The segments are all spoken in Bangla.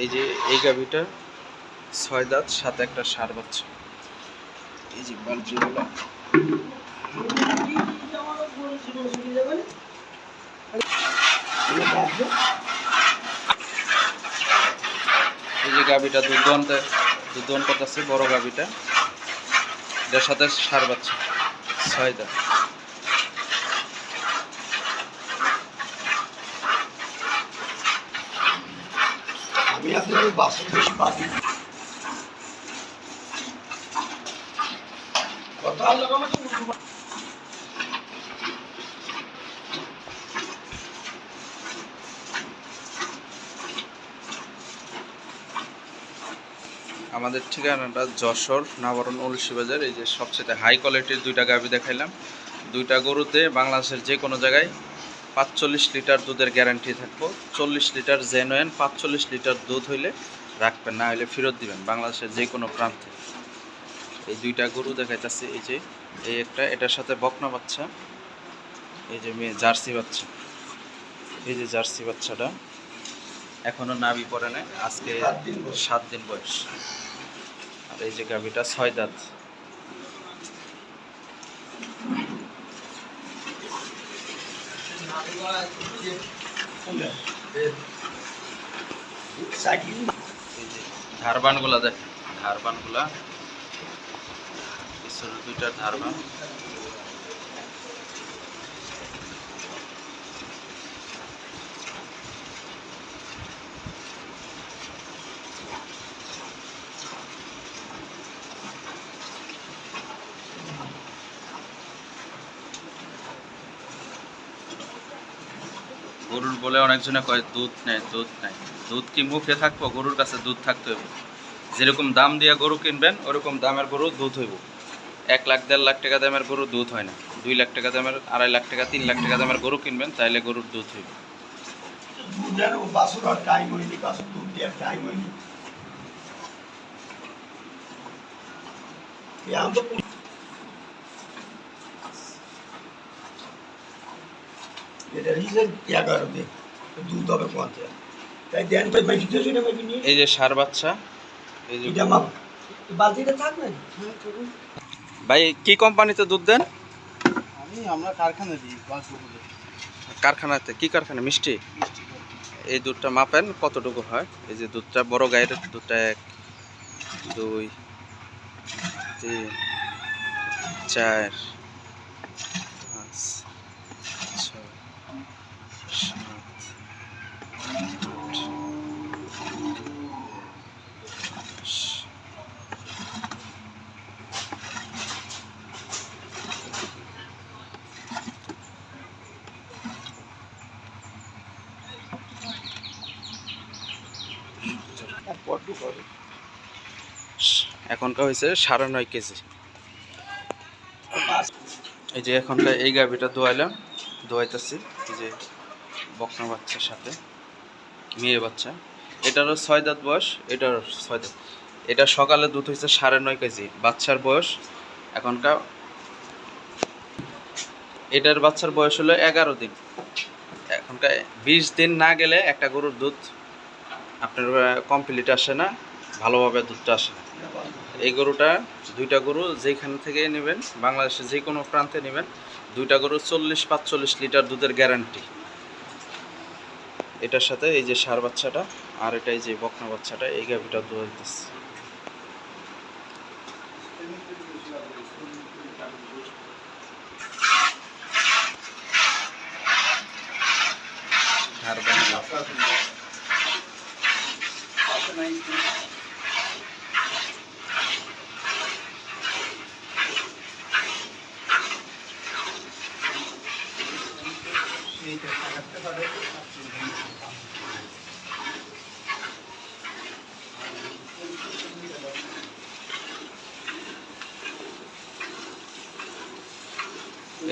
এই যে এই গাভিটা 6 দাঁত, সাথে একটা ষাঁড় বাচ্চা। এই যে বালতিগুলো, এই যে গাভিটা দুধ দহন করতেছে, বড় গাভিটা, এটার সাথে ষাঁড় বাচ্চা 6 দাঁত। আমি আপনার বাসন বেশি পাবি কথা আমাদের ঠিকানাটা যশোর নাবরণ উলসি বাজার। এই যে সবচেয়ে হাই কোয়ালিটির দুইটা গাভি দেখাইলাম। দুইটা গরুতে বাংলাদেশের যে কোনো জায়গায় 45 লিটার দুধের গ্যারান্টি থাকবো। 40 লিটার জেনুইন, 45 লিটার দুধ হইলে রাখবেন, না হলে ফেরত দিবেন বাংলাদেশের যে কোনো প্রান্তে। এই দুইটা গরু দেখাইতেছি। এই যে এই একটা, এটার সাথে বকনা বাচ্চা, এই যে মেয়ে জার্সি বাচ্চা। এই যে জার্সি বাচ্চাটা এখনো নাভি পড়ে নাই, আজকে 7 দিন বয়স। আর এই যে গাভিটা 6 দাঁত। এই যে ধারবানগুলা দেখেন, ধারবানগুলা পিছনে দুইটা ধারবান। গরুর বলে অনেকজনে কয় দুধ নেয়, দুধ নেয়। দুধ কি মুখে থাকবো? গরুর কাছে দুধ থাকতে হবে। যেরকম দাম দিয়ে গরু কিনবেন ওরকম দামের গরু দুধ হইব। 1 লাখ 1.5 লাখ টাকা দামের গরু দুধ হয় না। 2 লাখ টাকা দামের, 2.5 লাখ টাকা, 3 লাখ টাকা দামের গরু কিনবেন, তাইলে গরুর দুধ হইব। দুধের বাসুর আর টাইম হয়নি, বাসুর দুধ দেওয়ার টাইম হয়নি। এটা রিজেন্ট 11 দুধ হবে কোয়ান্টে তাই দেন তো মেডিটেশনে মেবি নিয়ে এই যে ষাঁড় বাচ্চা, এই যে এটা মাপ বালতিটা থাকবে। ভাই কি কোম্পানিতে দুধ দেন? আমরা কারখানা দিই বাসুগুলো। কারখানাতে? কি কারখানা? মিষ্টি। এই দুধটা মাপেন কতটুকু হয়। এই যে দুধটা, বড় গায়ের দুধটা 1 2 3 4 5 6 7 এখনকার হয়েছে 9.5 কেজি। এই যে এখনকার এই গাভিটা দোয়াইতেছি। এই যে বকনা বাচ্চার সাথে মেয়ে বাচ্চা, এটারও 6 দাঁত বয়স, এটারও 6 দাঁত। এটা সকালে দুধ হয়েছে 9.5 কেজি। বাচ্চার বয়স এখনকার, এটার বাচ্চার বয়স হলো 11 দিন। এখনকার 20 দিন না গেলে একটা গরুর দুধ আপনার কমপ্লিট আসে না, ভালোভাবে দুধটা আসে না। এই গরুটা, দুইটা গরু যেখান থেকে নেবেন, বাংলাদেশে যে কোনো প্রান্তে নেবেন, দুইটা গরু 40-45 লিটার দুধের গ্যারান্টি। এটার সাথে এই যে ষাঁড় বাচ্চাটা, আর এটা এই যে বকনা বাচ্চাটা, এই গাভিটা দুধ দিচ্ছে।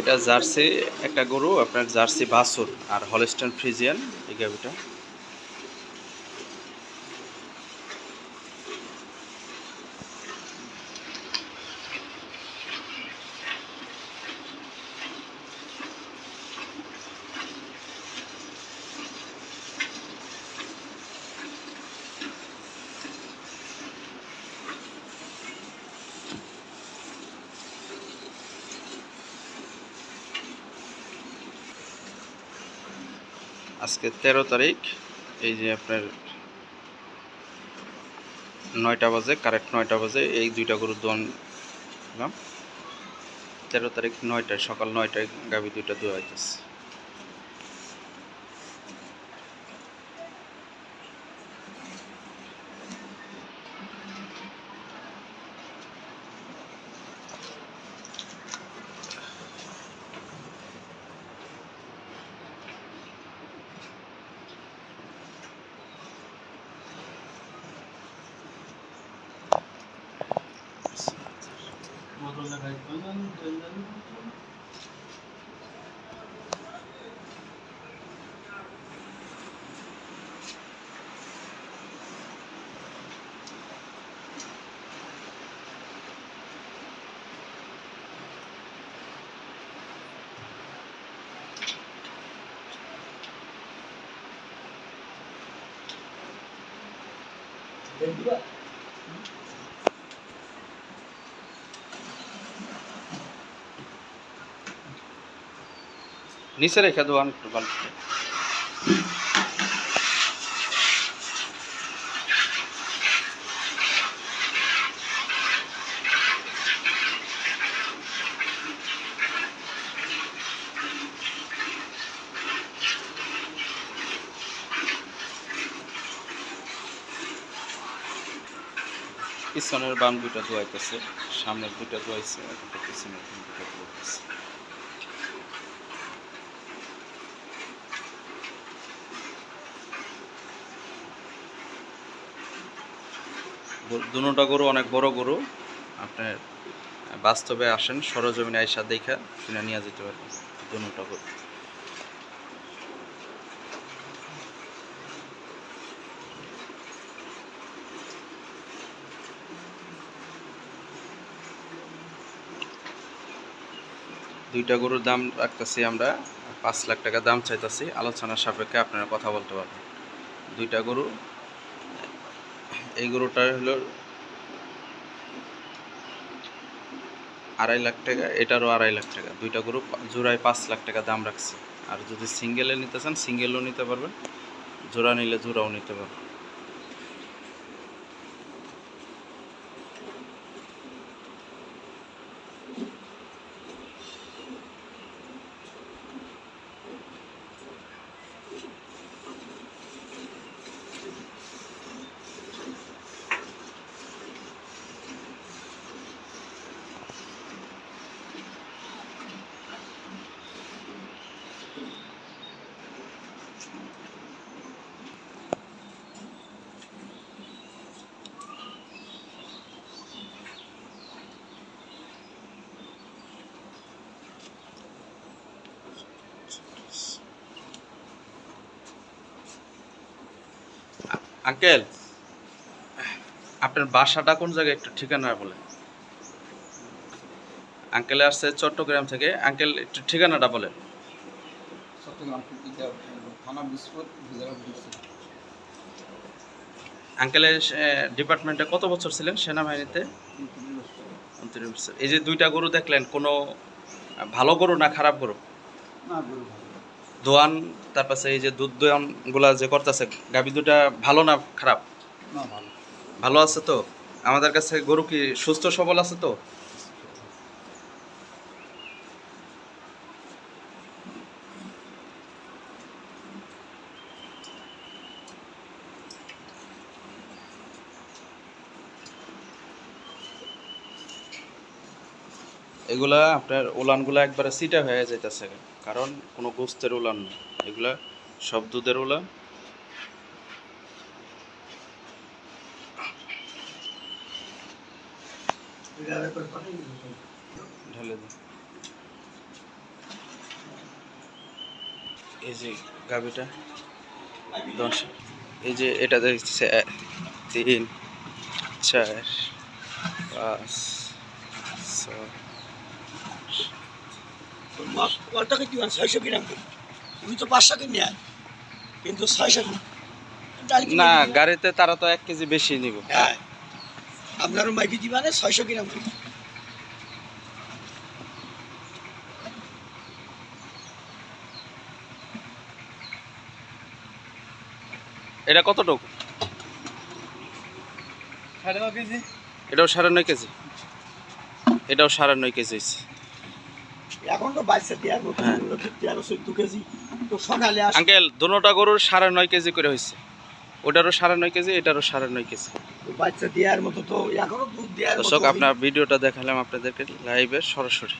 এটা জার্সি একটা গরু, আপনার জার্সি বাছুর, আর হলস্টাইন ফ্রিজিয়ান এই গাভিটা। আজকে 13 তারিখ, এই যে আপনার 9টা বাজে, কারেক্ট 9টা বাজে এই দুইটা গরুর দোয়ান দিলাম। 13 তারিখ 9টায়, সকাল 9টায় গাভী দুইটা দোয়া হইতেছে। নিচে রেখে দোয়ান একটু ভালো করে। পিছনের বাম দুইটা দোয়াইতেছে, সামনের দুইটা দোয়াইছে, এখন পিছনের দুইটা দোয়াইতেছে। দুটোটা গরু অনেক বড় গরু, আপনার বাস্তবে আসেন সরজমিনে আইসা দেখা শুনে নিয়ে যেতে পারবেন দুটোটা গরু। দুইটা গরুর দাম রাখতেছি আমরা 5 লাখ টাকা দাম চাইতেছি, আলোচনার সাপেক্ষে আপনারা কথা বলতে পারবেন। দুইটা গরু, এই গরুটা হলো 2.5 লাখ টাকা, এটারও 2.5 লাখ টাকা। দুইটা গরু জোড়ায় 5 লাখ টাকা দাম রাখছি। আর যদি সিঙ্গেলে নিতে চান সিঙ্গেলও নিতে পারবেন, জোড়া নিলে জোড়াও নিতে পারবেন। আঙ্কেল, আপনার বাসাটা কোন জায়গায় একটু ঠিকানা বলেন। আঙ্কেল আসছে চট্টগ্রাম থেকে, আঙ্কেল একটু ঠিকানাটা বলেন। চট্টগ্রাম থানা বিস্ফোর জেলা বিস্ফোর। আঙ্কেলের ডিপার্টমেন্টে কত বছর ছিলেন সেনাবাহিনীতে? 29 বছর। এই যে দুইটা গরু দেখলেন, কোনো ভালো গরু না খারাপ গরু? না গরু ভালো দোয়ান, তারপরে এই যে দুধ দোয়ান গুলা যে করতেছে, গাভী দুটা ভালো না খারাপ? না ভালো। ভালো আছে তো? আমাদের কাছে গরু কি সুস্থ সবল আছে তো? এগুলা আপনার উলানগুলা একবারে সিটা হয়ে যাইতেছে, কারণ কোনো গোস্তের উলান না, এগুলা সব দুধের উলান। ঢেলে দিন। এই যে গাভিটা 10, এই যে এটা দেখছে 3 4 5 6। মালটাকে দিবেন 600 গ্রাম করে, তুমি তো 500 কিনে নেয়, কিন্তু 600 না, গাড়িতে তারা তো 1 কেজি বেশি নিব। হ্যাঁ, আপনারও মাইপি দিবানে 600 গ্রাম করে। এটা কতটুকু? 9.5 কেজি। এটাও 9.5 কেজি, এটাও 9.5 কেজি হয়েছে। এখন তো বাইশে টিয়ার মতো হ্যাঁ। 13-14 কেজি তো সকালে আসে আঙ্কেল দুটোটা গরুর 9.5 কেজি করে হয়েছে, ওটারও 9.5 কেজি, এটারও 9.5 কেজি। বাচ্চা দেওয়ার মতো তো এখনো দুধ দেওয়ার মতো দর্শক আপনার ভিডিওটা দেখালাম আপনাদেরকে লাইভে সরাসরি।